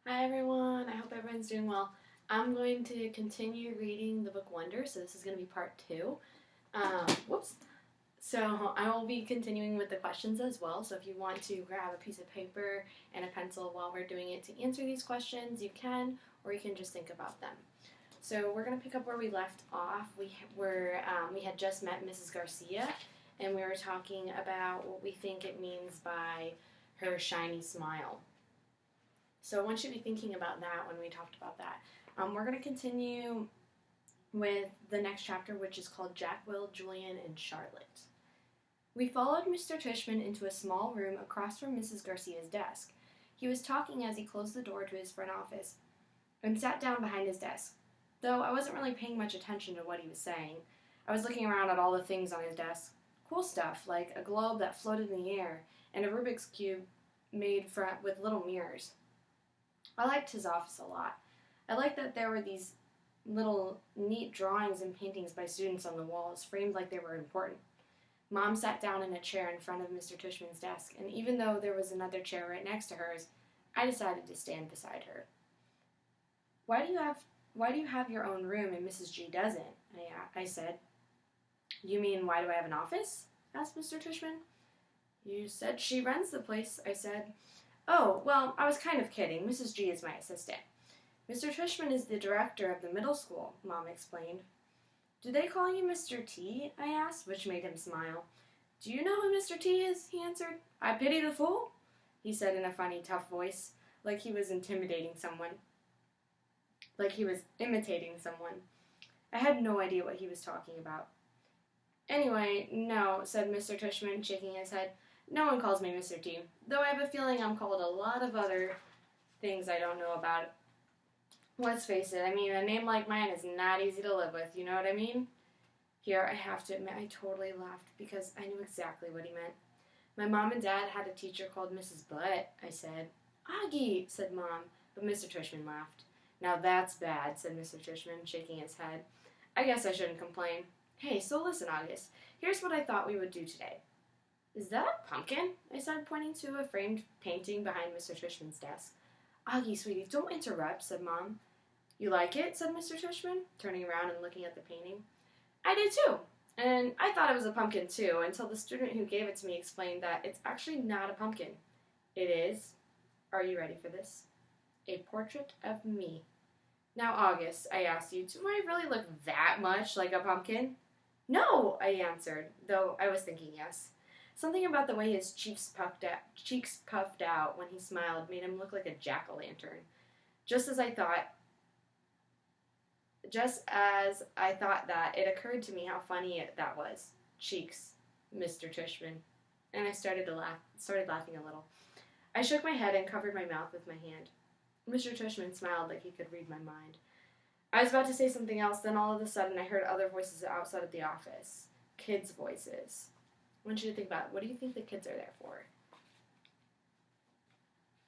Hi everyone, I hope everyone's doing well. I'm going to continue reading the book Wonder, so this is going to be part 2. Whoops. So I will be continuing with the questions as well, so if you want to grab a piece of paper and a pencil while we're doing it to answer these questions, you can, or you can just think about them. So we're going to pick up where we left off. We had just met Mrs. Garcia, and we were talking about what we think it means by her shiny smile. So I want you to be thinking about that when we talked about that. We're going to continue with the next chapter, which is called Jack, Will, Julian, and Charlotte. We followed Mr. Tishman into a small room across from Mrs. Garcia's desk. He was talking as he closed the door to his front office and sat down behind his desk. Though I wasn't really paying much attention to what he was saying, I was looking around at all the things on his desk. Cool stuff, like a globe that floated in the air and a Rubik's Cube made with little mirrors. I liked his office a lot. I liked that there were these little neat drawings and paintings by students on the walls, framed like they were important. Mom sat down in a chair in front of Mr. Tushman's desk, and even though there was another chair right next to hers, I decided to stand beside her. Why do you have your own room and Mrs. G doesn't? I said. You mean, why do I have an office? Asked Mr. Tushman. You said she runs the place, I said. Oh, well, I was kind of kidding. Mrs. G is my assistant. Mr. Tushman is the director of the middle school, Mom explained. Do they call you Mr. T? I asked, which made him smile. Do you know who Mr. T is? He answered. I pity the fool, he said in a funny, tough voice, like he was imitating someone. I had no idea what he was talking about. Anyway, no, said Mr. Tushman, shaking his head. No one calls me Mr. T, though I have a feeling I'm called a lot of other things I don't know about. Let's face it, a name like mine is not easy to live with, you know what I mean? Here, I have to admit, I totally laughed because I knew exactly what he meant. My mom and dad had a teacher called Mrs. Butt, I said. Augie, said Mom, but Mr. Tushman laughed. Now that's bad, said Mr. Tushman, shaking his head. I guess I shouldn't complain. Hey, so listen, August, here's what I thought we would do today. Is that a pumpkin? I said, pointing to a framed painting behind Mr. Tushman's desk. Augie, sweetie, don't interrupt, said Mom. You like it? Said Mr. Tushman, turning around and looking at the painting. I did too, and I thought it was a pumpkin too, until the student who gave it to me explained that it's actually not a pumpkin. It is, are you ready for this? A portrait of me. Now, August, I asked you, do I really look that much like a pumpkin? No, I answered, though I was thinking yes. Something about the way his cheeks puffed out when he smiled made him look like a jack-o'-lantern. Just as I thought that, it occurred to me how funny that was. Cheeks, Mr. Tushman. And I started laughing a little. I shook my head and covered my mouth with my hand. Mr. Tushman smiled like he could read my mind. I was about to say something else, then all of a sudden I heard other voices outside of the office. Kids' voices. I want you to think about it. What do you think the kids are there for?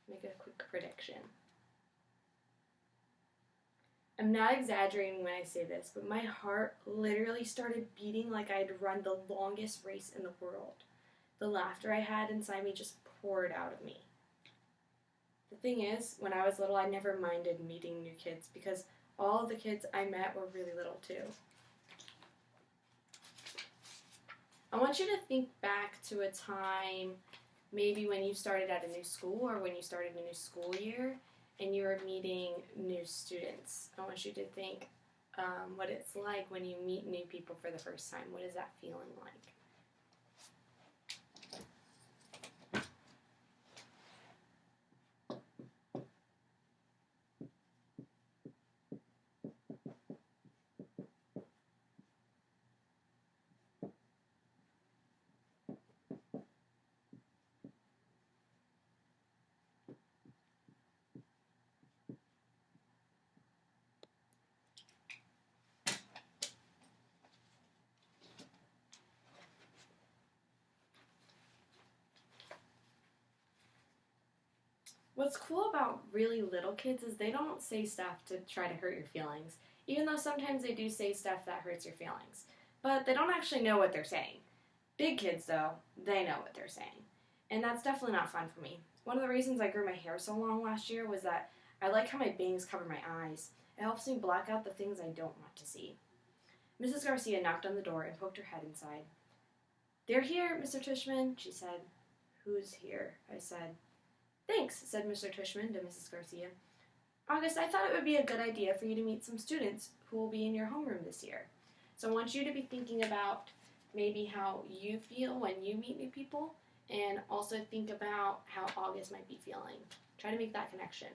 Make a quick prediction. I'm not exaggerating when I say this, but my heart literally started beating like I'd run the longest race in the world. The laughter I had inside me just poured out of me. The thing is, when I was little, I never minded meeting new kids because all of the kids I met were really little too. I want you to think back to a time maybe when you started at a new school or when you started a new school year and you were meeting new students. I want you to think what it's like when you meet new people for the first time. What is that feeling like? What's cool about really little kids is they don't say stuff to try to hurt your feelings, even though sometimes they do say stuff that hurts your feelings. But they don't actually know what they're saying. Big kids, though, they know what they're saying. And that's definitely not fun for me. One of the reasons I grew my hair so long last year was that I like how my bangs cover my eyes. It helps me block out the things I don't want to see. Mrs. Garcia knocked on the door and poked her head inside. "They're here, Mr. Tushman," she said. "Who's here?" I said. "Thanks," said Mr. Tushman to Mrs. Garcia. "August, I thought it would be a good idea for you to meet some students who will be in your homeroom this year. So I want you to be thinking about maybe how you feel when you meet new people, and also think about how August might be feeling. Try to make that connection.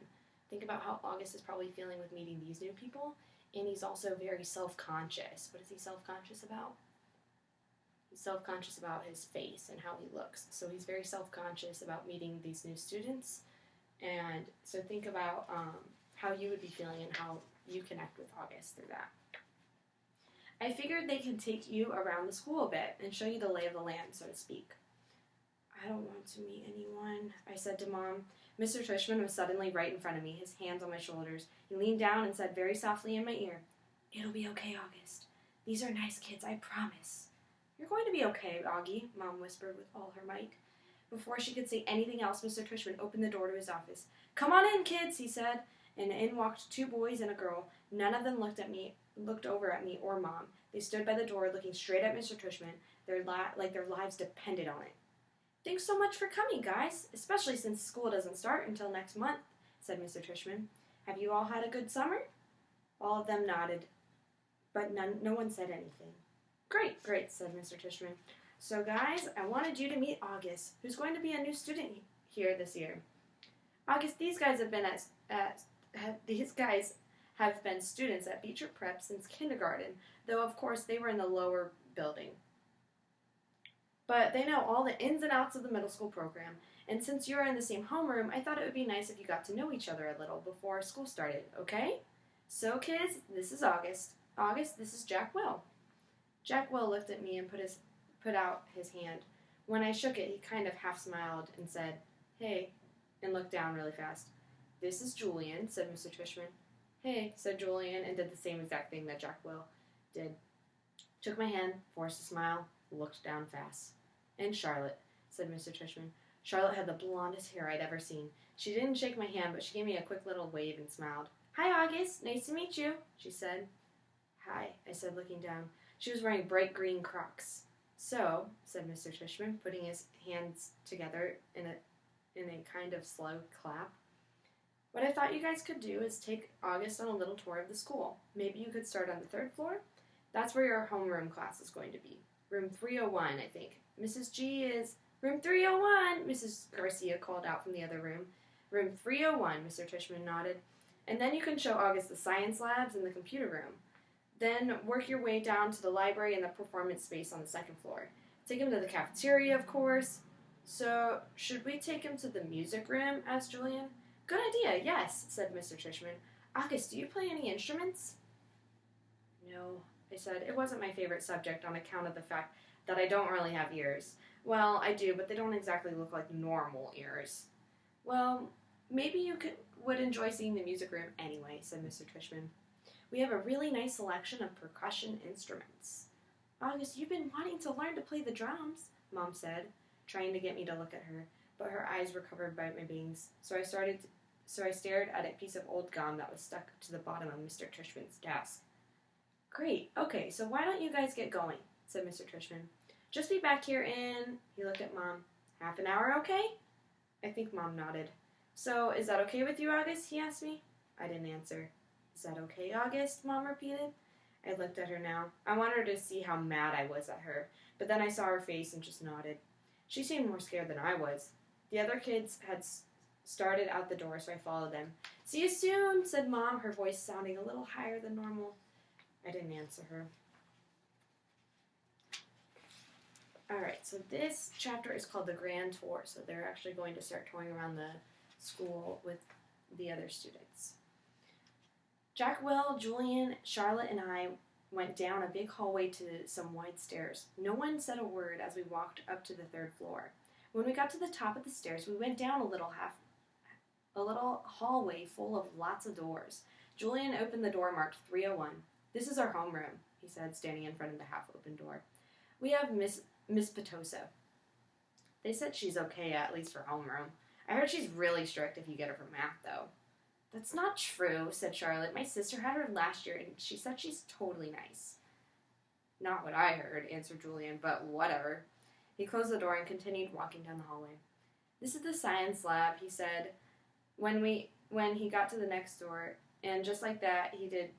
Think about how August is probably feeling with meeting these new people, and he's also very self-conscious. What is he self-conscious about? He's self-conscious about his face and how he looks. So he's very self-conscious about meeting these new students. And so think about how you would be feeling and how you connect with August through that. I figured they could take you around the school a bit and show you the lay of the land, so to speak. I don't want to meet anyone, I said to Mom. Mr. Tushman was suddenly right in front of me, his hands on my shoulders. He leaned down and said very softly in my ear, "It'll be okay, August. These are nice kids, I promise." "You're going to be okay, Augie," Mom whispered with all her might. Before she could say anything else, Mr. Tushman opened the door to his office. "Come on in, kids," he said, and in walked 2 boys and a girl. None of them looked over at me or Mom. They stood by the door looking straight at Mr. Tushman, like their lives depended on it. "Thanks so much for coming, guys, especially since school doesn't start until next month," said Mr. Tushman. "Have you all had a good summer?" All of them nodded, but no one said anything. Great, said Mr. Tushman. "So, guys, I wanted you to meet August, who's going to be a new student here this year. August, these guys have been students at Beecher Prep since kindergarten, though of course they were in the lower building. But they know all the ins and outs of the middle school program, and since you are in the same homeroom, I thought it would be nice if you got to know each other a little before school started, okay? So, kids, this is August. August, this is Jack Will." Jack Will looked at me and put out his hand. When I shook it, he kind of half smiled and said, "Hey," and looked down really fast. "This is Julian," said Mr. Tushman. "Hey," said Julian, and did the same exact thing that Jack Will did. Took my hand, forced a smile, looked down fast. "And Charlotte," said Mr. Tushman. Charlotte had the blondest hair I'd ever seen. She didn't shake my hand, but she gave me a quick little wave and smiled. "Hi, August. Nice to meet you," she said. "Hi," I said, looking down. She was wearing bright green Crocs. "So," said Mr. Tushman, putting his hands together in a kind of slow clap, "what I thought you guys could do is take August on a little tour of the school. Maybe you could start on the 3rd floor. That's where your homeroom class is going to be. Room 301, I think. Mrs. G is..." "Room 301, Mrs. Garcia called out from the other room. "Room 301, Mr. Tushman nodded. "And then you can show August the science labs and the computer room. Then work your way down to the library and the performance space on the 2nd floor. Take him to the cafeteria, of course." "So, should we take him to the music room?" asked Julian. "Good idea, yes," said Mr. Tushman. "August, do you play any instruments?" "No," I said. It wasn't my favorite subject on account of the fact that I don't really have ears. Well, I do, but they don't exactly look like normal ears. "Well, maybe you would enjoy seeing the music room anyway," said Mr. Tushman. "We have a really nice selection of percussion instruments." "August, you've been wanting to learn to play the drums," Mom said, trying to get me to look at her, but her eyes were covered by my bangs. So I stared at a piece of old gum that was stuck to the bottom of Mr. Tushman's desk. "Great, okay, so why don't you guys get going?" said Mr. Tushman. "Just be back here in..." He looked at Mom. "Half an hour, okay?" I think Mom nodded. "So, is that okay with you, August?" he asked me. I didn't answer. "Is that okay, August?" Mom repeated. I looked at her now. I wanted her to see how mad I was at her, but then I saw her face and just nodded. She seemed more scared than I was. The other kids had started out the door, so I followed them. "See you soon," said Mom, her voice sounding a little higher than normal. I didn't answer her. Alright, so this chapter is called The Grand Tour, so they're actually going to start touring around the school with the other students. Jack, Will, Julian, Charlotte, and I went down a big hallway to some wide stairs. No one said a word as we walked up to the 3rd floor. When we got to the top of the stairs, we went down a little hallway full of lots of doors. Julian opened the door marked 301. "This is our homeroom," he said, standing in front of the half-open door. "We have Miss Petosa. They said she's okay, at least for homeroom. I heard she's really strict if you get her for math, though." "That's not true," said Charlotte. "My sister had her last year, and she said she's totally nice." "Not what I heard," answered Julian, "but whatever." He closed the door and continued walking down the hallway. "This is the science lab," he said when he got to the next door, and just like he did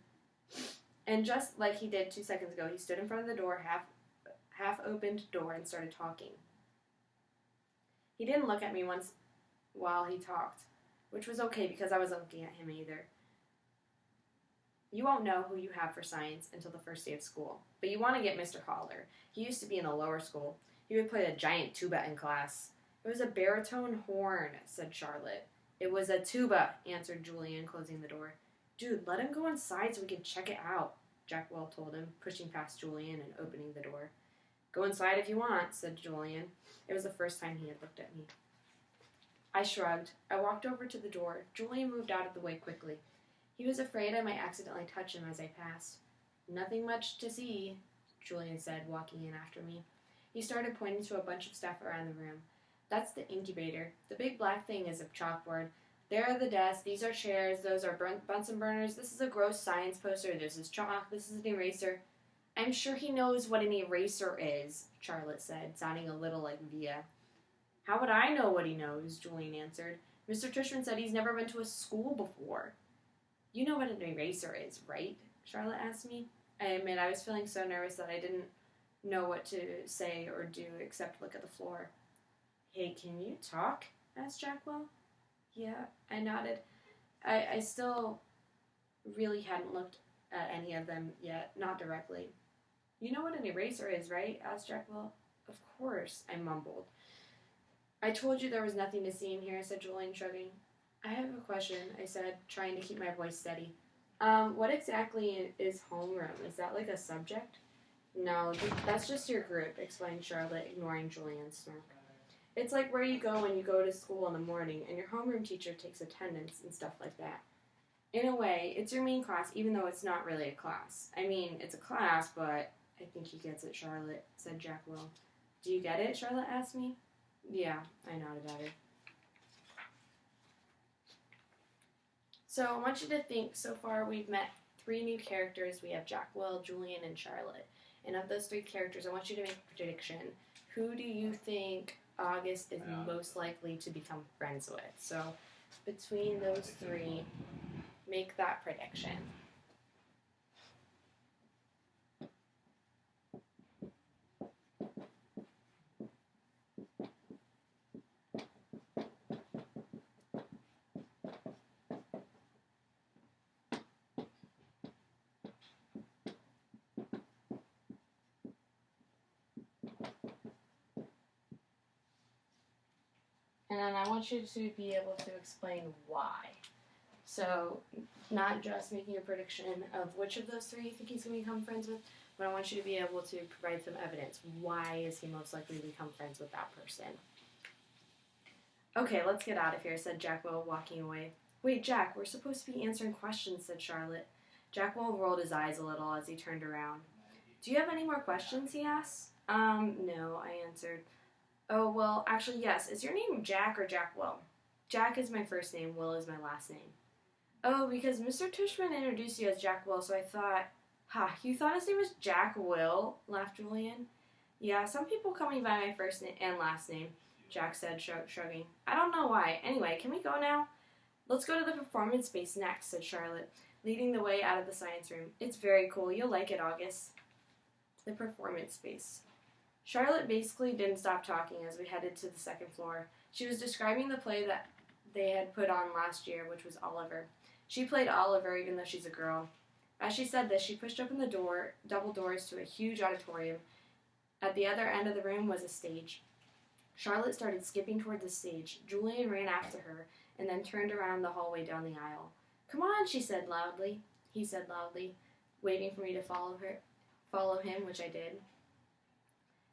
2 seconds ago, he stood in front of the door, half-opened door, and started talking. He didn't look at me once while he talked, which was okay because I wasn't looking at him either. "You won't know who you have for science until the first day of school, but you want to get Mr. Holler. He used to be in the lower school. He would play the giant tuba in class." "It was a baritone horn," said Charlotte. "It was a tuba," answered Julian, closing the door. "Dude, let him go inside so we can check it out," Jack Will told him, pushing past Julian and opening the door. "Go inside if you want," said Julian. It was the first time he had looked at me. I shrugged. I walked over to the door. Julian moved out of the way quickly. He was afraid I might accidentally touch him as I passed. "Nothing much to see," Julian said, walking in after me. He started pointing to a bunch of stuff around the room. "That's the incubator. The big black thing is a chalkboard. There are the desks. These are chairs. Those are Bunsen burners. This is a gross science poster. This is chalk. This is an eraser." "I'm sure he knows what an eraser is," Charlotte said, sounding a little like Via. "How would I know what he knows?" Julian answered. "Mr. Tushman said he's never been to a school before." "You know what an eraser is, right?" Charlotte asked me. I admit I was feeling so nervous that I didn't know what to say or do except look at the floor. "Hey, can you talk?" asked Jackwell. "Yeah," I nodded. I still really hadn't looked at any of them yet, not directly. "You know what an eraser is, right?" asked Jackwell. "Of course," I mumbled. "I told you there was nothing to see in here," said Julian, shrugging. "I have a question," I said, trying to keep my voice steady. What exactly is homeroom? Is that like a subject?" "No, that's just your group," explained Charlotte, ignoring Julian's smirk. "It's like where you go when you go to school in the morning, and your homeroom teacher takes attendance and stuff like that. In a way, it's your main class, even though it's not really a class. I mean, it's a class, but..." "I think he gets it, Charlotte," said Jack Will. "Do you get it?" Charlotte asked me. "Yeah," I nodded at her. So I want you to think, so far we've met 3 new characters. We have Jack Will, Julian, and Charlotte. And of those 3 characters, I want you to make a prediction. Who do you think August is most likely to become friends with? So between those 3, make that prediction. And then I want you to be able to explain why. So, not just making a prediction of which of those 3 you think he's going to become friends with, but I want you to be able to provide some evidence. Why is he most likely to become friends with that person? "Okay, let's get out of here," said Jackwell, walking away. "Wait, Jack, we're supposed to be answering questions," said Charlotte. Jackwell rolled his eyes a little as he turned around. "Do you have any more questions?" he asked. No," I answered. "Oh, well, actually, yes. Is your name Jack or Jackwell?" "Jack is my first name, Will is my last name." "Oh, because Mr. Tushman introduced you as Jack Will, so I thought..." "Ha, you thought his name was Jack Will?" laughed Julian. "Yeah, some people call me by my first name and last name," Jack said, shrugging. "I don't know why. Anyway, can we go now?" "Let's go to the performance space next," said Charlotte, leading the way out of the science room. "It's very cool. You'll like it, August." The performance space. Charlotte basically didn't stop talking as we headed to the second floor. She was describing the play that they had put on last year, which was Oliver. She played Oliver even though she's a girl. As she said this, she pushed open the double doors to a huge auditorium. At the other end of the room was a stage. Charlotte started skipping toward the stage. Julian ran after her and then turned around the hallway down the aisle. "Come on," he said loudly, waving for me to follow him, which I did.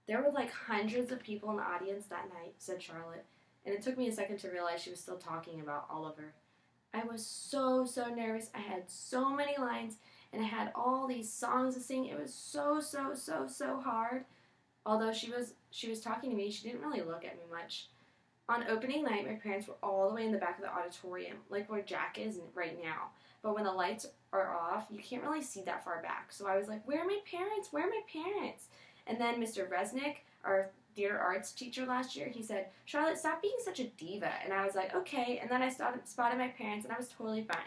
"There were like hundreds of people in the audience that night," said Charlotte, and it took me a second to realize she was still talking about Oliver. I was so nervous. I had so many lines, and I had all these songs to sing. It was so hard. Although she was talking to me, she didn't really look at me much. On opening night, my parents were all the way in the back of the auditorium, like where Jack is right now. But when the lights are off, you can't really see that far back. So I was like, where are my parents? Where are my parents? And then Mr. Resnick, our theater arts teacher last year, he said, Charlotte, stop being such a diva. And I was like, okay. And then I spotted my parents, and I was totally fine.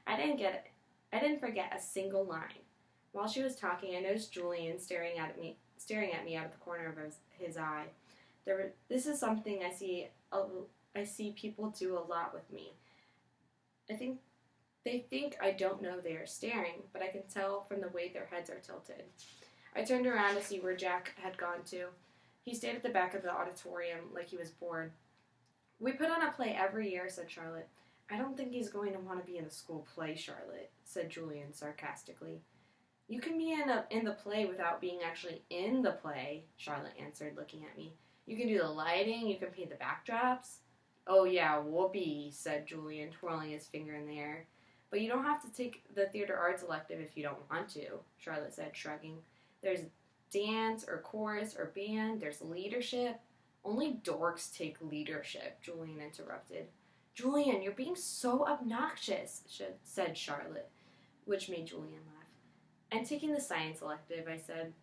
I didn't forget a single line. While she was talking, I noticed Julian staring at me out of the corner of his eye. This is something I see people do a lot with me. They think I don't know they are staring, but I can tell from the way their heads are tilted. I turned around to see where Jack had gone to. He stayed at the back of the auditorium like he was bored. We put on a play every year, said Charlotte. I don't think he's going to want to be in a school play, Charlotte, said Julian sarcastically. You can be in the play without being actually in the play, Charlotte answered, looking at me. You can do the lighting, you can paint the backdrops. Oh yeah, whoopee, said Julian, twirling his finger in the air. But you don't have to take the theater arts elective if you don't want to, Charlotte said, shrugging. There's dance or chorus or band, there's leadership. Only dorks take leadership, Julian interrupted. Julian, you're being so obnoxious, said Charlotte, which made Julian laugh. I'm taking the science elective, I said.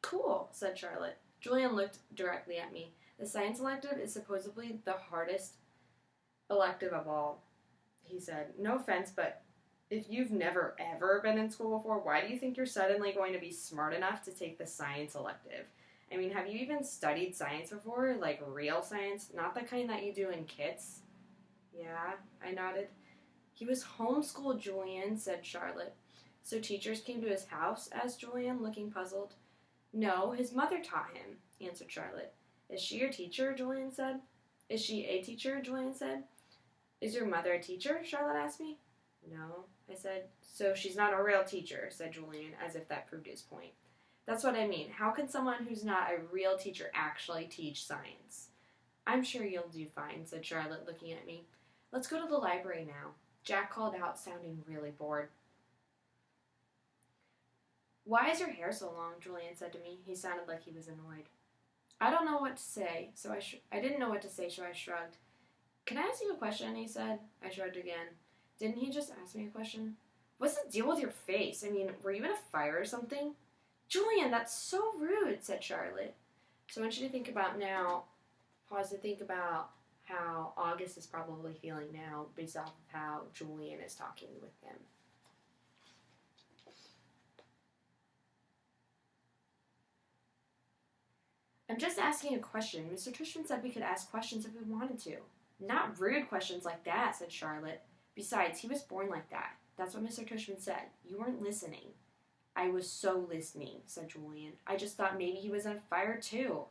Cool, said Charlotte. Julian looked directly at me. The science elective is supposedly the hardest elective of all, he said. No offense, but if you've never ever been in school before, why do you think you're suddenly going to be smart enough to take the science elective? I mean, have you even studied science before? Like real science? Not the kind that you do in kits? Yeah, I nodded. He was homeschooled, Julian, said Charlotte. So teachers came to his house? Asked Julian, looking puzzled. No, his mother taught him, answered Charlotte. Is she your teacher? Julian said. Is she a teacher? Julian said. Is your mother a teacher? Charlotte asked me. No, I said. So she's not a real teacher, said Julian, as if that proved his point. That's what I mean. How can someone who's not a real teacher actually teach science? I'm sure you'll do fine, said Charlotte, looking at me. Let's go to the library now. Jack called out, sounding really bored. Why is your hair so long? Julian said to me. He sounded like he was annoyed. I don't know what to say, so I didn't know what to say, so I shrugged. Can I ask you a question? He said. I shrugged again. Didn't he just ask me a question? What's the deal with your face? I mean, were you in a fire or something? Julian, that's so rude, said Charlotte. So I want you to think about now, pause to think about how August is probably feeling now based off of how Julian is talking with him. I'm just asking a question. Mr. Tushman said we could ask questions if we wanted to. Not rude questions like that, said Charlotte. Besides, he was born like that. That's what Mr. Tushman said. You weren't listening. I was so listening, said Julian. I just thought maybe he was on fire too.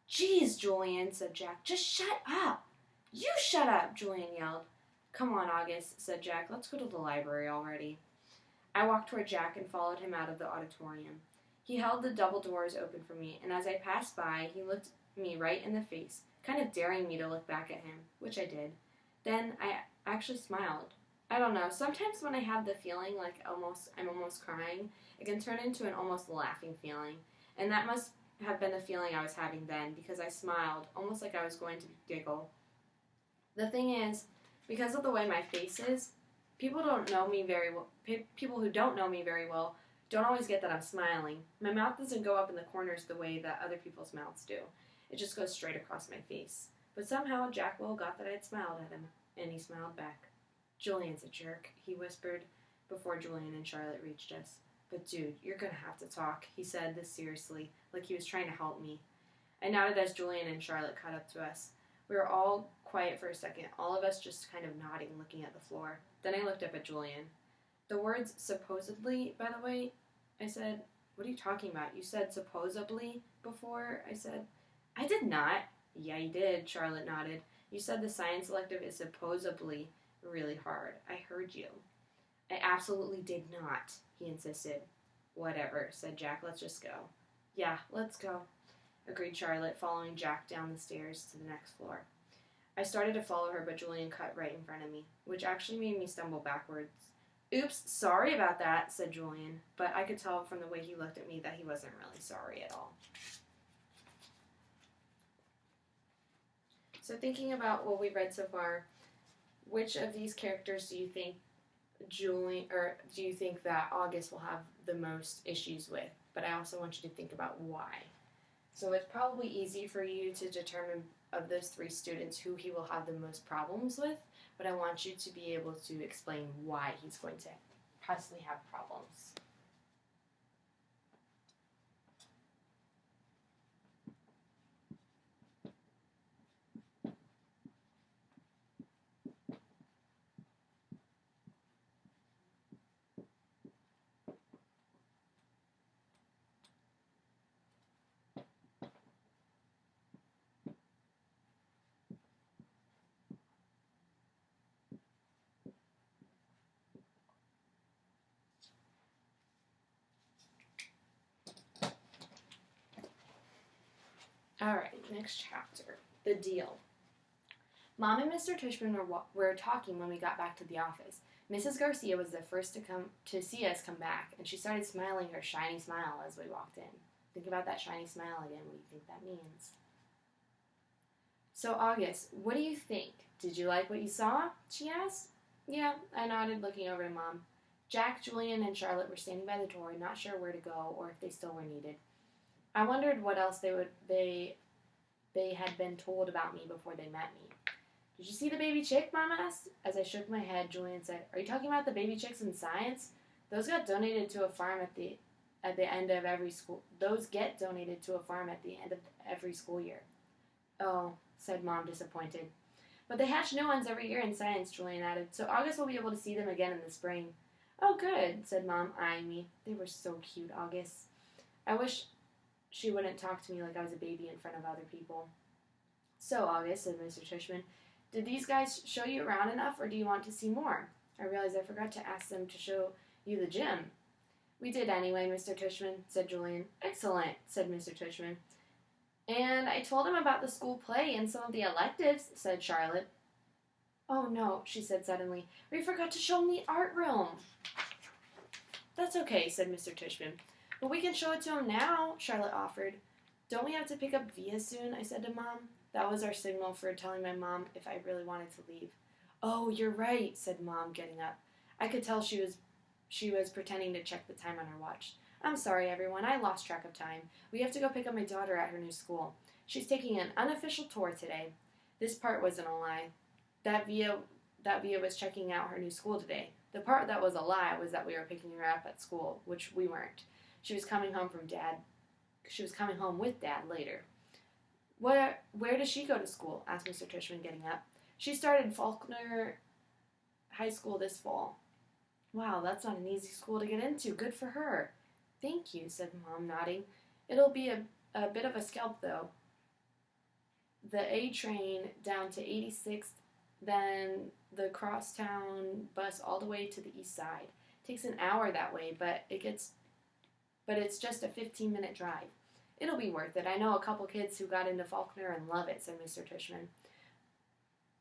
Geez, Julian, said Jack. Just shut up. You shut up, Julian yelled. Come on, August, said Jack. Let's go to the library already. I walked toward Jack and followed him out of the auditorium. He held the double doors open for me, and as I passed by, he looked me right in the face, kind of daring me to look back at him, which I did. Then I actually smiled. I don't know, sometimes when I have the feeling like I'm almost crying, it can turn into an almost laughing feeling, and that must have been the feeling I was having then, because I smiled, almost like I was going to giggle. The thing is, because of the way my face is, people who don't know me very well don't always get that I'm smiling. My mouth doesn't go up in the corners the way that other people's mouths do. It just goes straight across my face. But somehow Jack Will got that I'd smiled at him, and he smiled back. Julian's a jerk, he whispered before Julian and Charlotte reached us. But dude, you're gonna have to talk, he said this seriously, like he was trying to help me. I nodded as Julian and Charlotte caught up to us. We were all quiet for a second, all of us just kind of nodding, looking at the floor. Then I looked up at Julian. The words supposedly, by the way, I said. What are you talking about? You said supposedly before, I said. I did not. Yeah, you did, Charlotte nodded. You said the science elective is supposedly really hard. I heard you. I absolutely did not, he insisted. Whatever, said Jack. Let's just go. Yeah, let's go, agreed Charlotte, following Jack down the stairs to the next floor. I started to follow her, but Julian cut right in front of me, which actually made me stumble backwards. Oops, sorry about that, said Julian, but I could tell from the way he looked at me that he wasn't really sorry at all. So thinking about what we've read so far, which of these characters do you think do you think that August will have the most issues with? But I also want you to think about why. So it's probably easy for you to determine of those three students who he will have the most problems with, but I want you to be able to explain why he's going to possibly have problems. Alright, next chapter. The deal. Mom and Mr. Tushman were talking when we got back to the office. Mrs. Garcia was the first to see us come back, and she started smiling her shiny smile as we walked in. Think about that shiny smile again. What do you think that means? So, August, what do you think? Did you like what you saw? She asked. Yeah, I nodded, looking over to Mom. Jack, Julian, and Charlotte were standing by the door, not sure where to go or if they still were needed. I wondered what else they had been told about me before they met me. Did you see the baby chick, Mom asked? As I shook my head, Julian said, Are you talking about the baby chicks in science? Those got donated to a farm at the end of every school. Those get donated to a farm at the end of every school year. Oh, said Mom, disappointed. But they hatch new ones every year in science, Julian added, so August will be able to see them again in the spring. Oh, good, said Mom, eyeing me. They were so cute, August. I wish she wouldn't talk to me like I was a baby in front of other people. So, August, said Mr. Tushman, did these guys show you around enough, or do you want to see more? I realized I forgot to ask them to show you the gym. We did anyway, Mr. Tushman, said Julian. Excellent, said Mr. Tushman. And I told him about the school play and some of the electives, said Charlotte. Oh no, she said suddenly. We forgot to show him the art room. That's okay, said Mr. Tushman. But we can show it to him now, Charlotte offered. Don't we have to pick up Via soon, I said to Mom. That was our signal for telling my mom if I really wanted to leave. Oh, you're right, said Mom, getting up. I could tell she was pretending to check the time on her watch. I'm sorry, everyone. I lost track of time. We have to go pick up my daughter at her new school. She's taking an unofficial tour today. This part wasn't a lie. That Via was checking out her new school today. The part that was a lie was that we were picking her up at school, which we weren't. She was coming home with Dad later. Where does she go to school? Asked Mr. Tushman, getting up. She started Faulkner High School this fall. Wow, that's not an easy school to get into. Good for her. Thank you, said Mom, nodding. It'll be a bit of a scalp, though. The A train down to 86th, then the crosstown bus all the way to the east side. Takes an hour that way, but it's just a 15-minute drive. It'll be worth it. I know a couple kids who got into Faulkner and love it, said Mr. Tushman.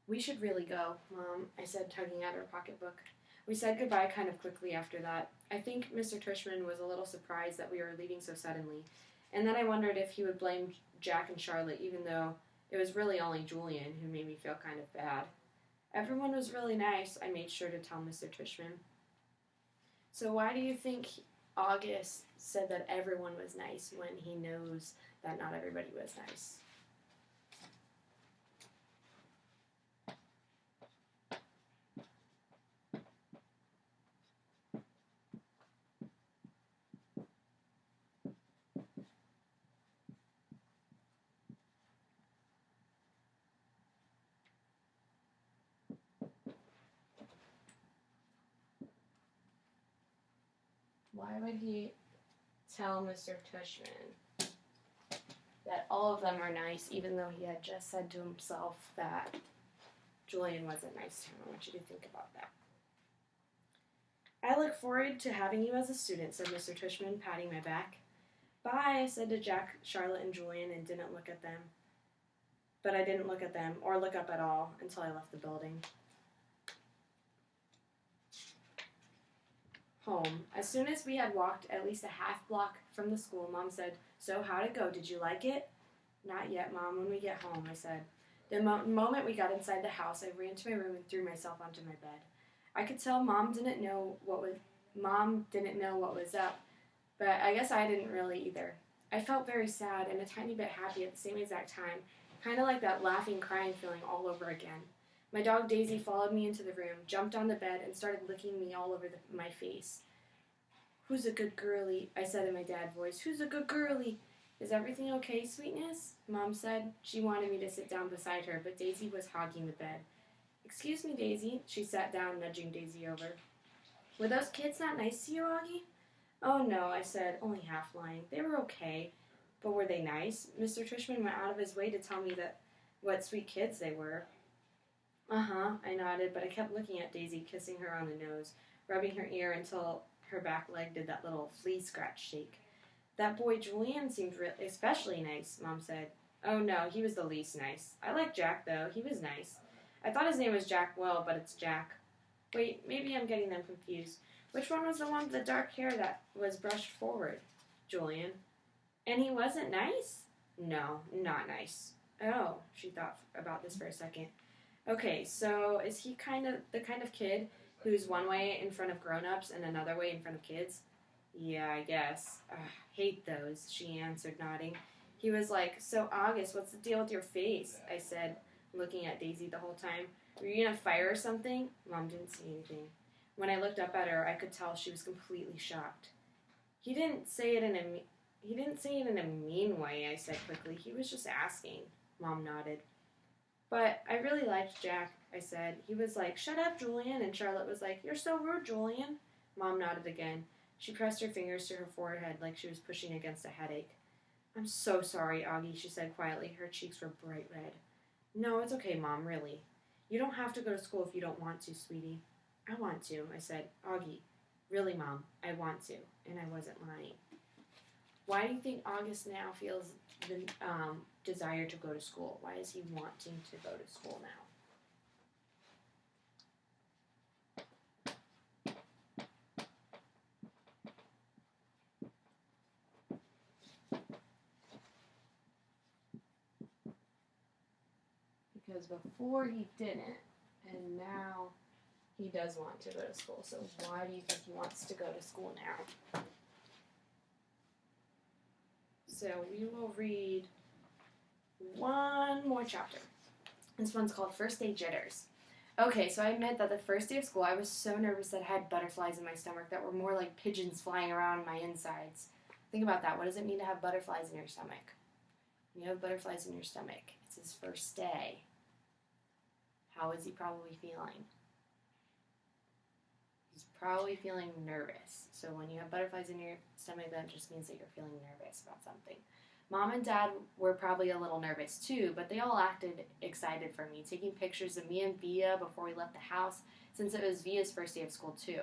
We should really go, Mom, I said, tugging at her pocketbook. We said goodbye kind of quickly after that. I think Mr. Tushman was a little surprised that we were leaving so suddenly, and then I wondered if he would blame Jack and Charlotte, even though it was really only Julian who made me feel kind of bad. Everyone was really nice, I made sure to tell Mr. Tushman. So why do you think August said that everyone was nice when he knows that not everybody was nice? Why would he tell Mr. Tushman that all of them are nice, even though he had just said to himself that Julian wasn't nice to him? I want you to think about that. I look forward to having you as a student, said Mr. Tushman, patting my back. Bye, I said to Jack, Charlotte, and Julian, and didn't look at them. But I didn't look at them, or look up at all, until I left the building. Home. As soon as we had walked at least a half block from the school, Mom said, So how'd it go? Did you like it? Not yet, Mom. When we get home, I said. The moment we got inside the house, I ran to my room and threw myself onto my bed. I could tell Mom didn't know what was up, but I guess I didn't really either. I felt very sad and a tiny bit happy at the same exact time, kind of like that laughing, crying feeling all over again. My dog Daisy followed me into the room, jumped on the bed, and started licking me all over my face. "Who's a good girlie?" I said in my dad voice. "Who's a good girlie?" "Is everything okay, sweetness?" Mom said. She wanted me to sit down beside her, but Daisy was hogging the bed. "Excuse me, Daisy." She sat down, nudging Daisy over. "Were those kids not nice to you, Augie?" "Oh, no," I said, only half lying. "They were okay. But were they nice? Mr. Trishman went out of his way to tell me what sweet kids they were." "Uh-huh," I nodded, but I kept looking at Daisy, kissing her on the nose, rubbing her ear until her back leg did that little flea scratch shake. "That boy Julian seemed especially nice," Mom said. "Oh, no, he was the least nice. I like Jack, though. He was nice. I thought his name was Jack Will, but it's Jack. Wait, maybe I'm getting them confused. Which one was the one with the dark hair that was brushed forward?" "Julian." "And he wasn't nice?" "No, not nice." "Oh," she thought about this for a second. "Okay, so is he the kind of kid who's one way in front of grown-ups and another way in front of kids?" "Yeah, I guess. Hate those," she answered, nodding. "He was like, 'So, August, what's the deal with your face?' I said, looking at Daisy the whole time. 'Were you in a fire or something?' Mom didn't say anything. When I looked up at her, I could tell she was completely shocked. He didn't say it in a mean way," I said quickly. "He was just asking." Mom nodded. "But I really liked Jack," I said. "He was like, 'Shut up, Julian,' and Charlotte was like, 'You're so rude, Julian.'" Mom nodded again. She pressed her fingers to her forehead like she was pushing against a headache. "I'm so sorry, Augie," she said quietly. Her cheeks were bright red. "No, it's okay, Mom, really. You don't have to go to school if you don't want to, sweetie." "I want to," I said. "Augie, really, Mom, I want to." And I wasn't lying. Why do you think August now feels the desire to go to school? Why is he wanting to go to school now? Because before he didn't, and now he does want to go to school. So why do you think he wants to go to school now? So we will read one more chapter. This one's called First Day Jitters. Okay, so I admit that the first day of school I was so nervous that I had butterflies in my stomach that were more like pigeons flying around my insides. Think about that. What does it mean to have butterflies in your stomach? When you have butterflies in your stomach, it's his first day. How is he probably feeling? He's probably feeling nervous. So when you have butterflies in your stomach, that just means that you're feeling nervous about something. Mom and Dad were probably a little nervous too, but they all acted excited for me, taking pictures of me and Via before we left the house, since it was Via's first day of school too.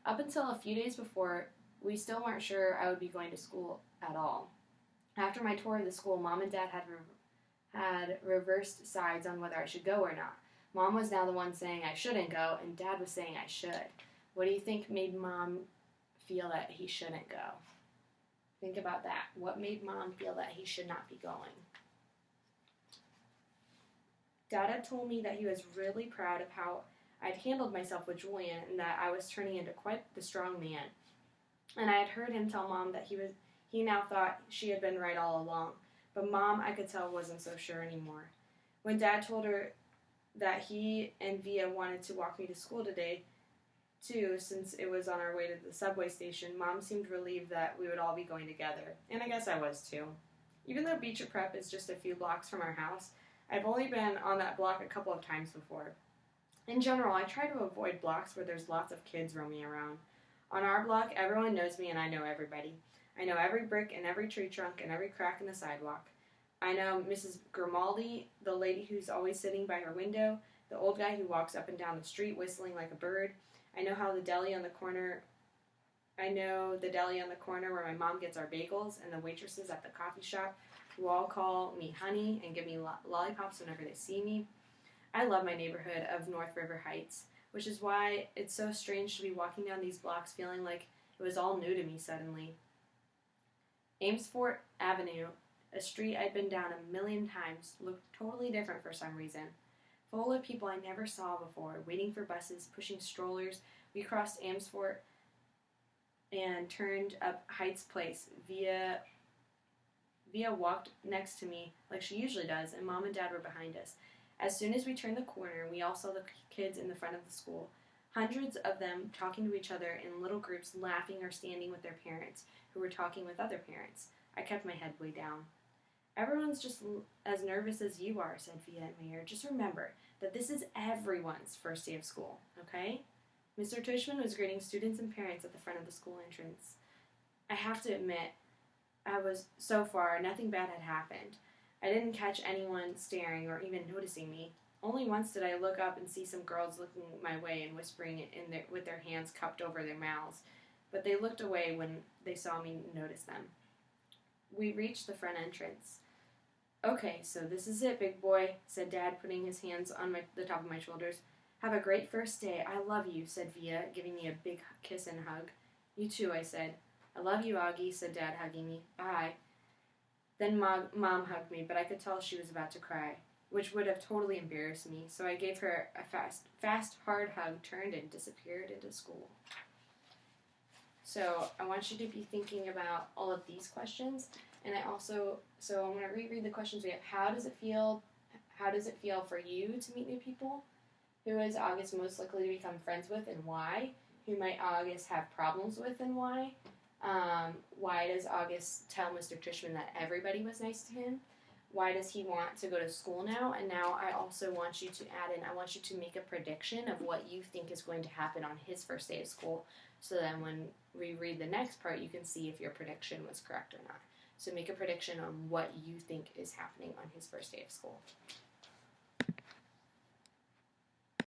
Up until a few days before, we still weren't sure I would be going to school at all. After my tour of the school, Mom and Dad had reversed sides on whether I should go or not. Mom was now the one saying I shouldn't go, and Dad was saying I should. What do you think made Mom feel that he shouldn't go? Think about that. What made Mom feel that he should not be going? Dad had told me that he was really proud of how I'd handled myself with Julian and that I was turning into quite the strong man. And I had heard him tell Mom that he now thought she had been right all along. But Mom, I could tell, wasn't so sure anymore. When Dad told her that he and Via wanted to walk me to school today, too, since it was on our way to the subway station, Mom seemed relieved that we would all be going together. And I guess I was, too. Even though Beecher Prep is just a few blocks from our house, I've only been on that block a couple of times before. In general, I try to avoid blocks where there's lots of kids roaming around. On our block, everyone knows me and I know everybody. I know every brick and every tree trunk and every crack in the sidewalk. I know Mrs. Grimaldi, the lady who's always sitting by her window, the old guy who walks up and down the street whistling like a bird. I know the deli on the corner where my mom gets our bagels, and the waitresses at the coffee shop who all call me honey and give me lollipops whenever they see me. I love my neighborhood of North River Heights, which is why it's so strange to be walking down these blocks feeling like it was all new to me suddenly. Amesfort Avenue A street I'd been down a million times looked totally different for some reason. Full of people I never saw before, waiting for buses, pushing strollers. We crossed Amesfort and turned up Heights Place. Via walked next to me like she usually does, and Mom and Dad were behind us. As soon as we turned the corner, we all saw the kids in the front of the school. Hundreds of them talking to each other in little groups, laughing or standing with their parents, who were talking with other parents. I kept my head way down. Everyone's just as nervous as you are, said Via and Mayor. Just remember that this is everyone's first day of school, okay? Mr. Tushman was greeting students and parents at the front of the school entrance. I have to admit, so far, nothing bad had happened. I didn't catch anyone staring or even noticing me. Only once did I look up and see some girls looking my way and whispering with their hands cupped over their mouths, but they looked away when they saw me notice them. We reached the front entrance. Okay, so this is it, big boy, said Dad, putting his hands on the top of my shoulders. Have a great first day. I love you, said Via, giving me a big kiss and hug. You too, I said. I love you, Augie, said Dad, hugging me. Bye. Then Mom hugged me, but I could tell she was about to cry, which would have totally embarrassed me, so I gave her a fast, hard hug, turned, and disappeared into school. So I want you to be thinking about all of these questions, and I'm going to reread the questions we have. How does it feel for you to meet new people? Who is August most likely to become friends with and why? Who might August have problems with and why? Why does August tell Mr. Tushman that everybody was nice to him? Why does he want to go to school now? And now I also want you to add in, I want you to make a prediction of what you think is going to happen on his first day of school, so then when we read the next part, you can see if your prediction was correct or not. So make a prediction on what you think is happening on his first day of school.